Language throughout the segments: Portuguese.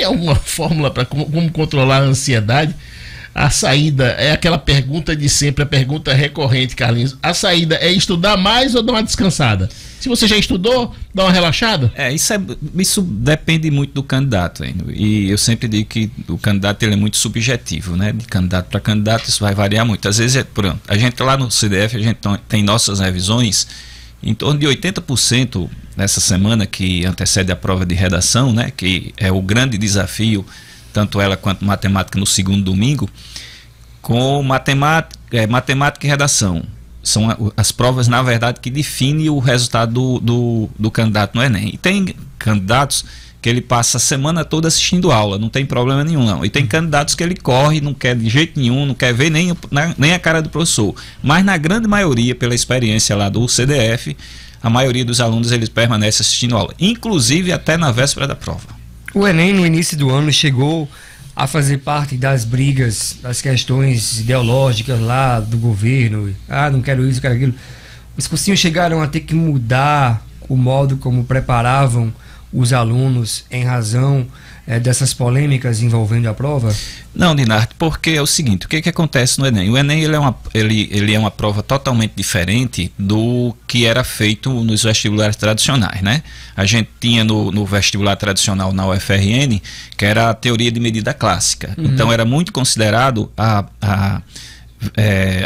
tem alguma fórmula para como controlar a ansiedade? A saída é aquela pergunta de sempre, a pergunta recorrente, Carlinhos. A saída é estudar mais ou dar uma descansada? Se você já estudou, dá uma relaxada? Isso depende muito do candidato, hein? E eu sempre digo que o candidato ele é muito subjetivo, né? De candidato para candidato isso vai variar muito. Às vezes, pronto, a gente lá no CDF, a gente tem nossas revisões em torno de 80% nessa semana que antecede a prova de redação, né? Que é o grande desafio, tanto ela quanto matemática no segundo domingo, com matemática e redação. São as provas, na verdade, que definem o resultado do candidato no Enem. E tem candidatos que ele passa a semana toda assistindo aula, não tem problema nenhum, não. E tem candidatos que ele corre, não quer de jeito nenhum, não quer ver nem a cara do professor. Mas na grande maioria, pela experiência lá do CDF, a maioria dos alunos eles permanecem assistindo aula, inclusive até na véspera da prova. O Enem, no início do ano, chegou a fazer parte das brigas, das questões ideológicas lá do governo. Ah, não quero isso, quero aquilo. Os cursinhos chegaram a ter que mudar o modo como preparavam os alunos em razão dessas polêmicas envolvendo a prova? Não, Dinarte, porque é o seguinte, o que acontece no Enem? O Enem ele é uma prova totalmente diferente do que era feito nos vestibulares tradicionais, né? A gente tinha no vestibular tradicional na UFRN, que era a teoria de medida clássica. Então era muito considerado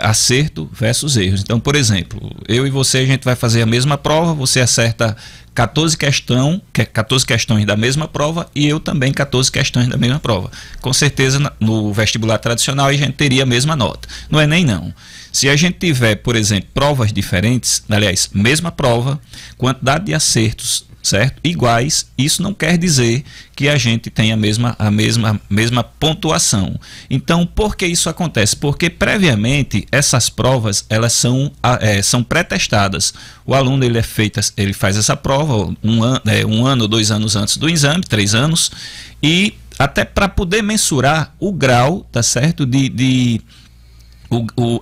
acerto versus erros. Então, por exemplo, eu e você, a gente vai fazer a mesma prova, você acerta 14 questões da mesma prova e eu também 14 questões da mesma prova. Com certeza, no vestibular tradicional, a gente teria a mesma nota. No Enem, não. Se a gente tiver, por exemplo, provas diferentes, aliás, mesma prova, quantidade de acertos, certo? Iguais, isso não quer dizer que a gente tenha a mesma pontuação. Então, por que isso acontece? Porque previamente essas provas elas são pré-testadas. O aluno ele faz essa prova um ano ou 2 anos antes do exame, 3 anos, e até para poder mensurar o grau, tá certo?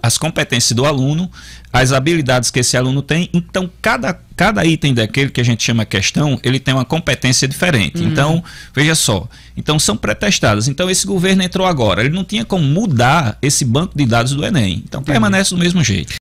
As competências do aluno, as habilidades que esse aluno tem. Então cada item daquele que a gente chama questão, ele tem uma competência diferente. Então, veja só, então são pré-testadas. Então esse governo entrou agora, ele não tinha como mudar esse banco de dados do Enem, então permanece do mesmo jeito.